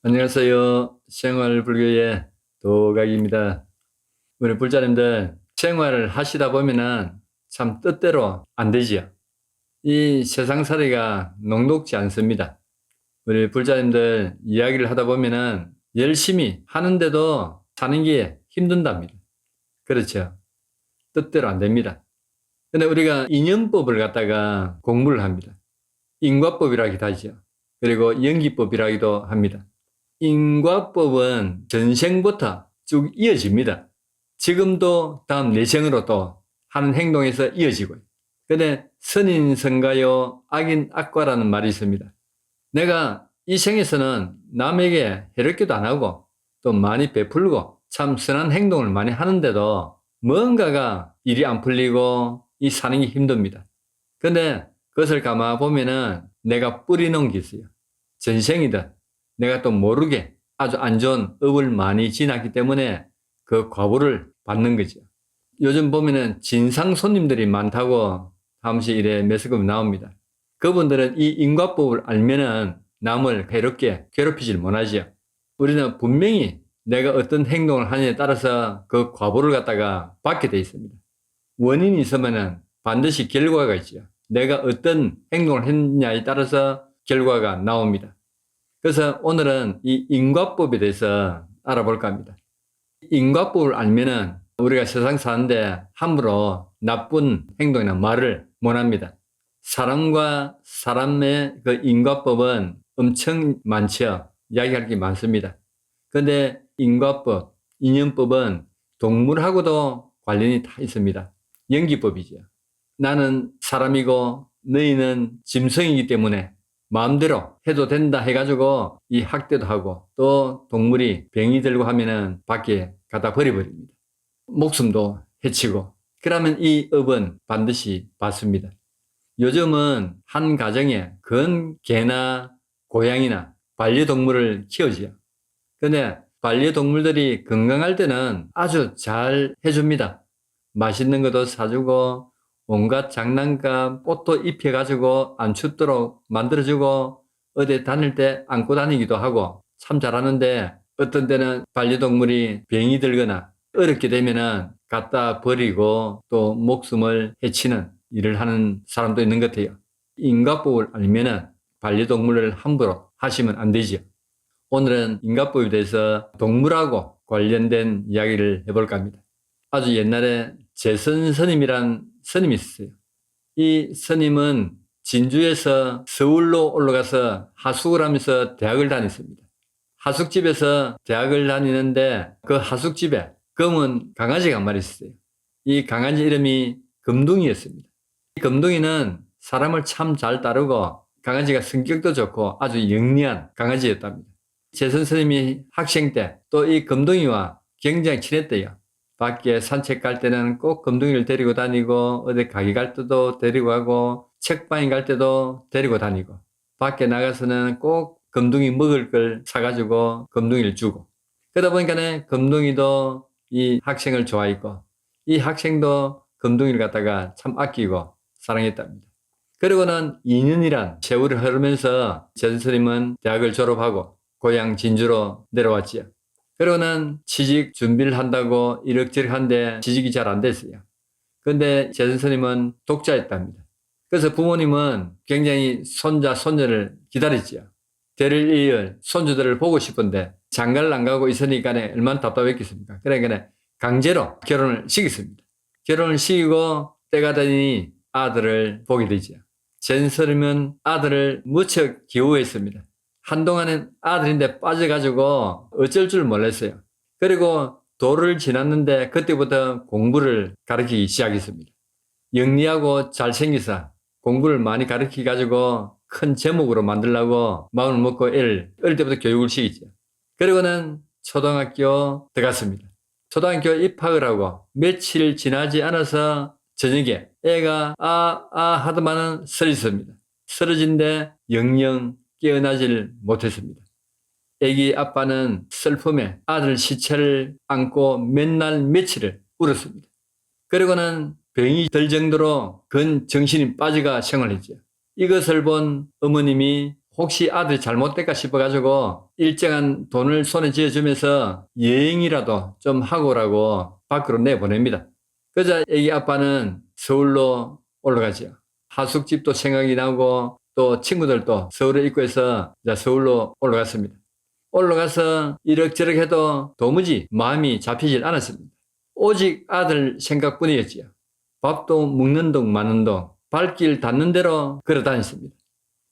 안녕하세요. 생활불교의 도각입니다. 우리 불자님들 생활을 하시다 보면은 참 뜻대로 안 되지요. 이 세상살이가 녹록지 않습니다. 우리 불자님들 이야기를 하다 보면은 열심히 하는데도 사는 게 힘든답니다. 그렇죠. 뜻대로 안 됩니다. 근데 우리가 인연법을 갖다가 공부를 합니다. 인과법이라기도 하죠. 그리고 연기법이라기도 합니다. 인과법은 전생부터 쭉 이어집니다. 지금도 다음 내생으로 또 하는 행동에서 이어지고요. 근데 선인 선가요, 악인 악과라는 말이 있습니다. 내가 이 생에서는 남에게 해롭게도 안 하고 또 많이 베풀고 참 선한 행동을 많이 하는데도 뭔가가 일이 안 풀리고 이 사는 게 힘듭니다. 근데 그것을 감아 보면은 내가 뿌리놓은 게 있어요. 전생이든 내가 또 모르게 아주 안 좋은 업을 많이 지났기 때문에 그 과보를 받는 거죠. 요즘 보면은 진상 손님들이 많다고 한 번씩 이래 매스컴이 나옵니다. 그분들은 이 인과법을 알면은 남을 괴롭게 괴롭히질 못하죠. 우리는 분명히 내가 어떤 행동을 하느냐에 따라서 그 과보를 갖다가 받게 돼 있습니다. 원인이 있으면은 반드시 결과가 있죠. 내가 어떤 행동을 했느냐에 따라서 결과가 나옵니다. 그래서 오늘은 이 인과법에 대해서 알아볼까 합니다. 인과법을 알면은 우리가 세상 사는데 함부로 나쁜 행동이나 말을 못 합니다. 사람과 사람의 그 인과법은 엄청 많죠. 이야기할 게 많습니다. 그런데 인과법, 인연법은 동물하고도 관련이 다 있습니다. 연기법이죠. 나는 사람이고 너희는 짐승이기 때문에 마음대로 해도 된다 해가지고 이 학대도 하고 또 동물이 병이 들고 하면은 밖에 갖다 버려버립니다. 목숨도 해치고 그러면 이 업은 반드시 받습니다. 요즘은 한 가정에 건 개나 고양이나 반려동물을 키우지요. 근데 반려동물들이 건강할 때는 아주 잘 해줍니다. 맛있는 것도 사주고 온갖 장난감, 옷도 입혀가지고 안 춥도록 만들어주고 어디 다닐 때 안고 다니기도 하고 참 잘하는데 어떤 때는 반려동물이 병이 들거나 어렵게 되면은 갖다 버리고 또 목숨을 해치는 일을 하는 사람도 있는 것 같아요. 인과법을 알면은 반려동물을 함부로 하시면 안 되죠. 오늘은 인과법에 대해서 동물하고 관련된 이야기를 해볼까 합니다. 아주 옛날에 재선 스님이란 스님이 있었어요. 이 스님은 진주에서 서울로 올라가서 하숙을 하면서 대학을 다녔습니다. 하숙집에서 대학을 다니는데 그 하숙집에 검은 강아지가 한 마리 있었어요. 이 강아지 이름이 금둥이였습니다. 이 금둥이는 사람을 참 잘 따르고 강아지가 성격도 좋고 아주 영리한 강아지였답니다. 재선 스님이 학생 때 또 이 금둥이와 굉장히 친했대요. 밖에 산책 갈 때는 꼭 금둥이를 데리고 다니고 어디 가게 갈 때도 데리고 가고 책방에 갈 때도 데리고 다니고 밖에 나가서는 꼭 금둥이 먹을 걸 사가지고 금둥이를 주고 그러다 보니까 금둥이도 이 학생을 좋아했고 이 학생도 금둥이를 갖다가 참 아끼고 사랑했답니다. 그리고는 2년이란 세월이 흐르면서 재선스님은 대학을 졸업하고 고향 진주로 내려왔지요. 그러고는 취직 준비를 한다고 이력저력 한데 취직이 잘 안 됐어요. 그런데 재선스님은 독자였답니다. 그래서 부모님은 굉장히 손자, 손녀를 기다렸지요. 대를 이을 손주들을 보고 싶은데 장가를 안 가고 있으니까 얼마나 답답했겠습니까? 그러니까 강제로 결혼을 시켰습니다. 결혼을 시키고 때가 되니 아들을 보게 되죠. 재선스님은 아들을 무척 기우했습니다. 한동안은 아들인데 빠져가지고 어쩔 줄 몰랐어요. 그리고 도를 지났는데 그때부터 공부를 가르치기 시작했습니다. 영리하고 잘생겨서 공부를 많이 가르치가지고 큰 제목으로 만들려고 마음을 먹고 애를 어릴 때부터 교육을 시키죠. 그리고는 초등학교 들어갔습니다. 초등학교 입학을 하고 며칠 지나지 않아서 저녁에 애가 하더만은 쓰러졌습니다. 쓰러진데 영영 깨어나질 못했습니다. 애기 아빠는 슬픔에 아들 시체를 안고 몇 날 며칠을 울었습니다. 그리고는 병이 들 정도로 건 정신이 빠져가 생활했죠. 이것을 본 어머님이 혹시 아들이 잘못될까 싶어가지고 일정한 돈을 손에 쥐어주면서 여행이라도 좀 하고 오라고 밖으로 내보냅니다. 그러자 애기 아빠는 서울로 올라가죠. 하숙집도 생각이 나고 또 친구들도 서울에 있고 해서 서울로 올라갔습니다. 올라가서 이럭저럭 해도 도무지 마음이 잡히질 않았습니다. 오직 아들 생각뿐이었지요. 밥도 먹는 동 마는 동 발길 닿는 대로 걸어 다녔습니다.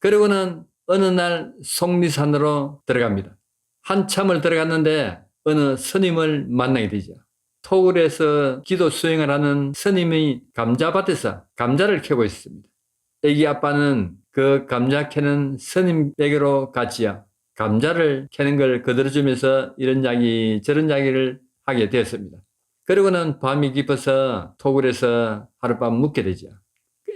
그리고는 어느 날 속리산으로 들어갑니다. 한참을 들어갔는데 어느 스님을 만나게 되죠. 토굴에서 기도 수행을 하는 스님이 감자밭에서 감자를 캐고 있습니다. 애기 아빠는 그 감자 캐는 스님에게로 갔지요. 감자를 캐는 걸 거들어주면서 이런 이야기 저런 이야기를 하게 되었습니다. 그리고는 밤이 깊어서 토굴에서 하룻밤 묵게 되죠.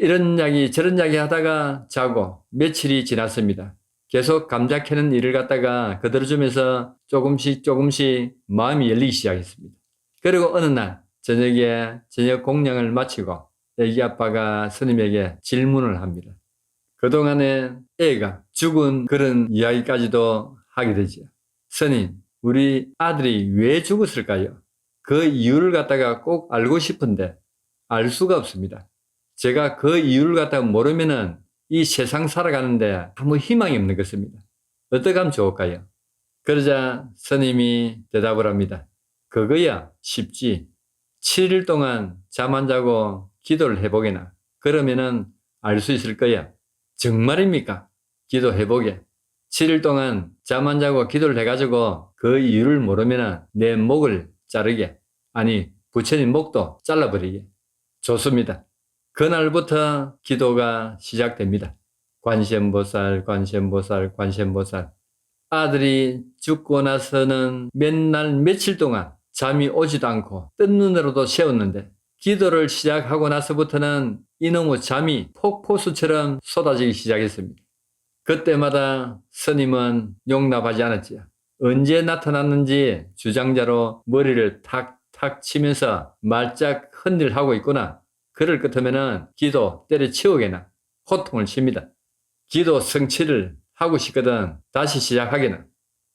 이런 이야기 저런 이야기 하다가 자고 며칠이 지났습니다. 계속 감자 캐는 일을 갖다가 거들어주면서 조금씩 마음이 열리기 시작했습니다. 그리고 어느 날 저녁에 저녁 공양을 마치고 애기 아빠가 스님에게 질문을 합니다. 그동안에 애가 죽은 그런 이야기까지도 하게 되죠. 스님, 우리 아들이 왜 죽었을까요? 그 이유를 갖다가 꼭 알고 싶은데 알 수가 없습니다. 제가 그 이유를 갖다가 모르면은 이 세상 살아가는데 아무 희망이 없는 것입니다. 어떻게 하면 좋을까요? 그러자 스님이 대답을 합니다. 그거야 쉽지. 7일 동안 잠 안 자고 기도를 해보게나. 그러면은 알 수 있을 거야. 정말입니까? 기도해보게. 7일 동안 잠 안 자고 기도를 해가지고 그 이유를 모르면은 내 목을 자르게. 아니 부처님 목도 잘라버리게. 좋습니다. 그날부터 기도가 시작됩니다. 관세음보살, 관세음보살, 관세음보살. 아들이 죽고 나서는 몇 날 며칠 동안 잠이 오지도 않고 뜬 눈으로도 세웠는데 기도를 시작하고 나서부터는 이놈의 잠이 폭포수처럼 쏟아지기 시작했습니다. 그때마다 스님은 용납하지 않았지요. 언제 나타났는지 주장자로 머리를 탁탁 치면서 말짝 흔들하고 있구나. 그럴 것 같으면은 기도 때려치우게나 호통을 칩니다. 기도 성취를 하고 싶거든 다시 시작하게나.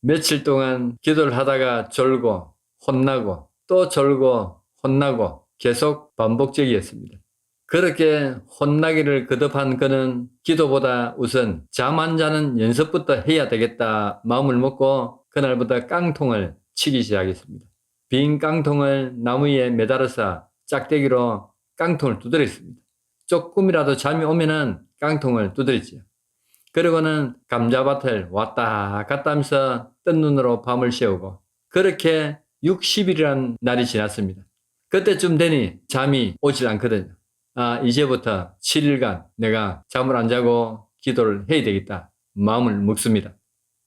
며칠 동안 기도를 하다가 졸고 혼나고 또 졸고 혼나고 계속 반복적이었습니다. 그렇게 혼나기를 거듭한 그는 기도보다 우선 잠 안 자는 연습부터 해야 되겠다 마음을 먹고 그날부터 깡통을 치기 시작했습니다. 빈 깡통을 나무에 매달아서 짝대기로 깡통을 두드렸습니다. 조금이라도 잠이 오면은 깡통을 두드렸지요. 그리고는 감자밭을 왔다 갔다 하면서 뜬 눈으로 밤을 새우고 그렇게 60일이라는 날이 지났습니다. 그때쯤 되니 잠이 오질 않거든요. 아, 이제부터 7일간 내가 잠을 안 자고 기도를 해야 되겠다. 마음을 먹습니다.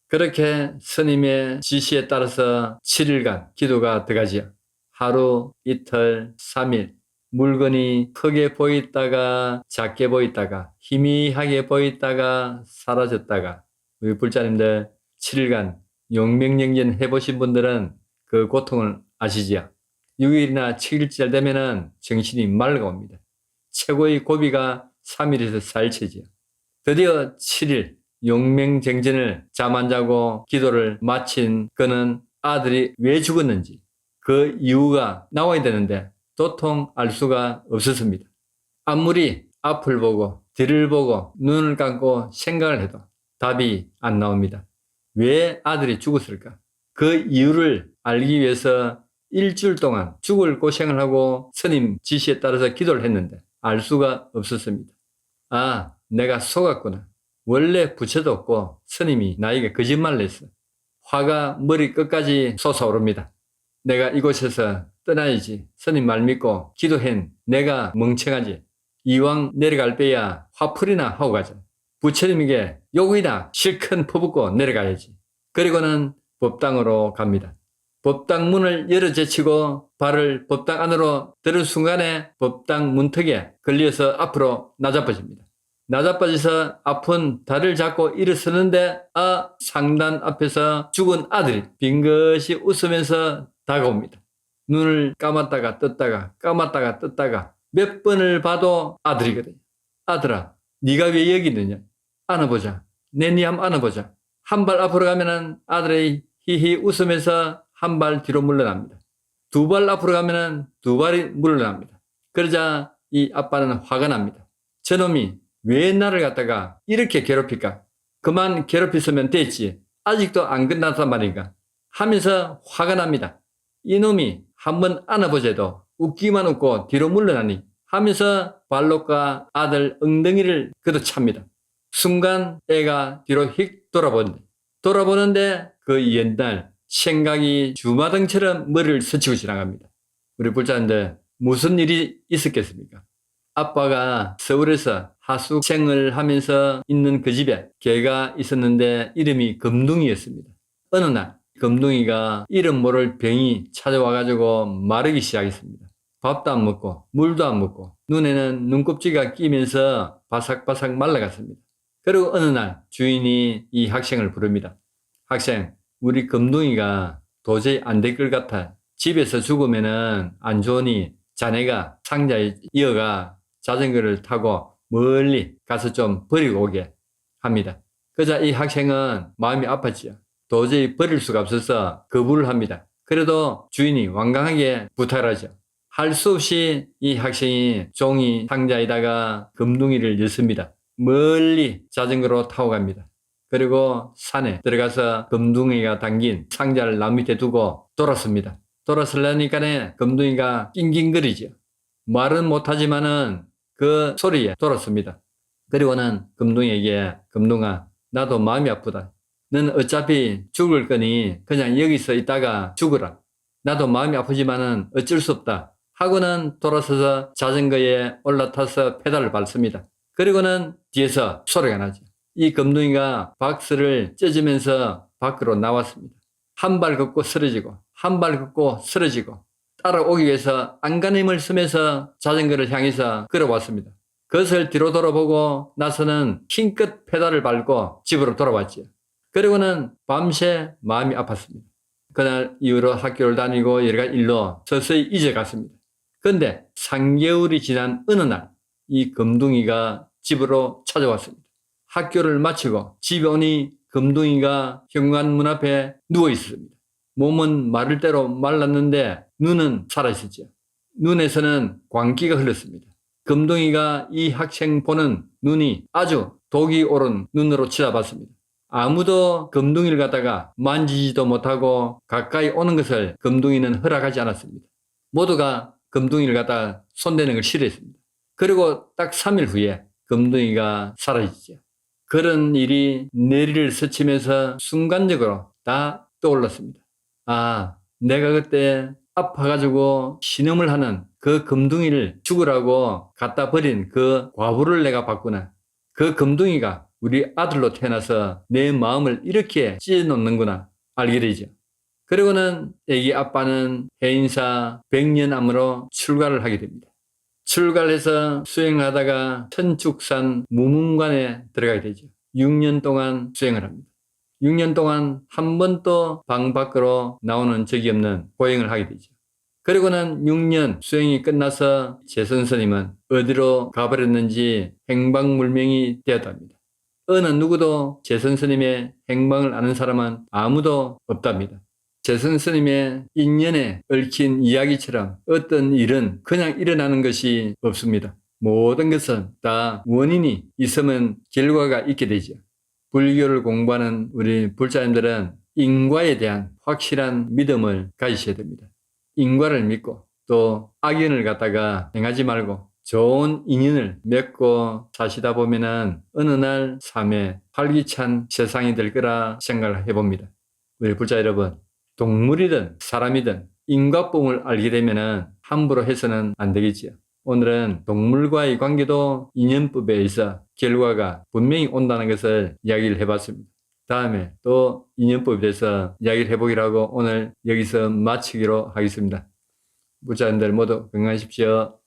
그렇게 스님의 지시에 따라서 7일간 기도가 들어가지요. 하루, 이틀, 3일. 물건이 크게 보이다가 작게 보이다가 희미하게 보이다가 사라졌다가 우리 불자님들 7일간 용맹정전 해보신 분들은 그 고통을 아시지요. 6일이나 7일째 되면은 정신이 맑아옵니다. 최고의 고비가 3일에서 4일째지요. 드디어 7일 용맹정전을 잠 안 자고 기도를 마친 그는 아들이 왜 죽었는지 그 이유가 나와야 되는데 도통 알 수가 없었습니다. 아무리 앞을 보고 뒤를 보고 눈을 감고 생각을 해도 답이 안 나옵니다. 왜 아들이 죽었을까? 그 이유를 알기 위해서 일주일 동안 죽을 고생을 하고 스님 지시에 따라서 기도를 했는데 알 수가 없었습니다. 아, 내가 속았구나. 원래 부처도 없고 스님이 나에게 거짓말을 했어. 화가 머리 끝까지 솟아오릅니다. 내가 이곳에서 떠나야지. 스님 말 믿고 기도한 내가 멍청하지. 이왕 내려갈 때야 화풀이나 하고 가자. 부처님에게 욕이나 실컷 퍼붓고 내려가야지. 그리고는 법당으로 갑니다. 법당 문을 열어 제치고 발을 법당 안으로 들은 순간에 법당 문턱에 걸려서 앞으로 나자빠집니다. 나자빠져서 아픈 다리를 잡고 일어서는데 상단 앞에서 죽은 아들이 빙긋이 웃으면서 다가옵니다. 눈을 감았다가 떴다가 감았다가 떴다가 몇 번을 봐도 아들이거든요. 아들아, 네가 왜 여기 있느냐? 안아보자. 내 니 한번 안아보자. 한 발 앞으로 가면은 아들이 히히 웃으면서 한 발 뒤로 물러납니다. 두 발 앞으로 가면은 두 발이 물러납니다. 그러자 이 아빠는 화가 납니다. 저놈이 왜 나를 갖다가 이렇게 괴롭힐까? 그만 괴롭혔으면 됐지. 아직도 안 끝났단 말인가? 하면서 화가 납니다. 이놈이 한번 안아보자도 웃기만 웃고 뒤로 물러나니 하면서 발록과 아들 엉덩이를 걷어찹니다. 순간 애가 뒤로 휙 돌아보는데 그 옛날 생각이 주마등처럼 머리를 스치고 지나갑니다. 우리 불자인데 무슨 일이 있었겠습니까? 아빠가 서울에서 하숙생을 하면서 있는 그 집에 개가 있었는데 이름이 금둥이였습니다. 어느 날 금둥이가 이름 모를 병이 찾아와가지고 마르기 시작했습니다. 밥도 안 먹고 물도 안 먹고 눈에는 눈곱지가 끼면서 바삭바삭 말라갔습니다. 그리고 어느 날 주인이 이 학생을 부릅니다. 학생, 우리 금둥이가 도저히 안 될 것 같아. 집에서 죽으면은 안 좋으니 자네가 상자에 이어가 자전거를 타고 멀리 가서 좀 버리고 오게 합니다. 그러자 이 학생은 마음이 아팠지요. 도저히 버릴 수가 없어서 거부를 합니다. 그래도 주인이 완강하게 부탁을 하죠. 할 수 없이 이 학생이 종이 상자에다가 금둥이를 넣습니다. 멀리 자전거로 타고 갑니다. 그리고 산에 들어가서 금둥이가 담긴 상자를 나무 밑에 두고 돌았습니다. 돌아서려니까 금둥이가 낑낑거리죠. 말은 못하지만은 그 소리에 돌았습니다. 그리고는 금둥이에게 금둥아, 나도 마음이 아프다. 넌 어차피 죽을 거니 그냥 여기서 있다가 죽으라. 나도 마음이 아프지만은 어쩔 수 없다. 하고는 돌아서서 자전거에 올라타서 페달을 밟습니다. 그리고는 뒤에서 소리가 나죠. 이 금둥이가 박스를 찢으면서 밖으로 나왔습니다. 한 발 걷고 쓰러지고 한 발 걷고 쓰러지고 따라오기 위해서 안간힘을 쓰면서 자전거를 향해서 걸어왔습니다. 그것을 뒤로 돌아보고 나서는 힘껏 페달을 밟고 집으로 돌아왔지요. 그리고는 밤새 마음이 아팠습니다. 그날 이후로 학교를 다니고 여러 가지 일로 서서히 잊어갔습니다. 그런데 3개월이 지난 어느 날 이 금둥이가 집으로 찾아왔습니다. 학교를 마치고 집에 오니 금둥이가 현관문 앞에 누워 있었습니다. 몸은 마를 대로 말랐는데 눈은 살아있었죠. 눈에서는 광기가 흘렀습니다. 금둥이가 이 학생 보는 눈이 아주 독이 오른 눈으로 치닫았습니다. 아무도 금둥이를 갖다가 만지지도 못하고 가까이 오는 것을 금둥이는 허락하지 않았습니다. 모두가 금둥이를 갖다가 손대는 걸 싫어했습니다. 그리고 딱 3일 후에 금둥이가 사라지죠. 그런 일이 내리를 스치면서 순간적으로 다 떠올랐습니다. 아, 내가 그때 아파가지고 신음을 하는 그 금둥이를 죽으라고 갖다 버린 그 과부를 내가 봤구나. 그 금둥이가 우리 아들로 태어나서 내 마음을 이렇게 찢어놓는구나 알게 되죠. 그리고는 애기 아빠는 해인사 백년암으로 출가를 하게 됩니다. 출가를 해서 수행을 하다가 천축산 무문관에 들어가게 되죠. 6년 동안 수행을 합니다. 6년 동안 한 번도 방 밖으로 나오는 적이 없는 고행을 하게 되죠. 그리고는 6년 수행이 끝나서 제선스님은 어디로 가버렸는지 행방불명이 되었답니다. 어느 누구도 제선스님의 행방을 아는 사람은 아무도 없답니다. 제선스님의 인연에 얽힌 이야기처럼 어떤 일은 그냥 일어나는 것이 없습니다. 모든 것은 다 원인이 있으면 결과가 있게 되죠. 불교를 공부하는 우리 불자님들은 인과에 대한 확실한 믿음을 가지셔야 됩니다. 인과를 믿고 또 악연을 갖다가 행하지 말고 좋은 인연을 맺고 사시다 보면은 어느 날 삶에 활기찬 세상이 될 거라 생각을 해봅니다. 우리 불자 여러분, 동물이든 사람이든 인과법을 알게 되면은 함부로 해서는 안 되겠지요. 오늘은 동물과의 관계도 인연법에 의해서 결과가 분명히 온다는 것을 이야기를 해봤습니다. 다음에 또 인연법에 대해서 이야기를 해보기로 하고 오늘 여기서 마치기로 하겠습니다. 불자님들 모두 건강하십시오.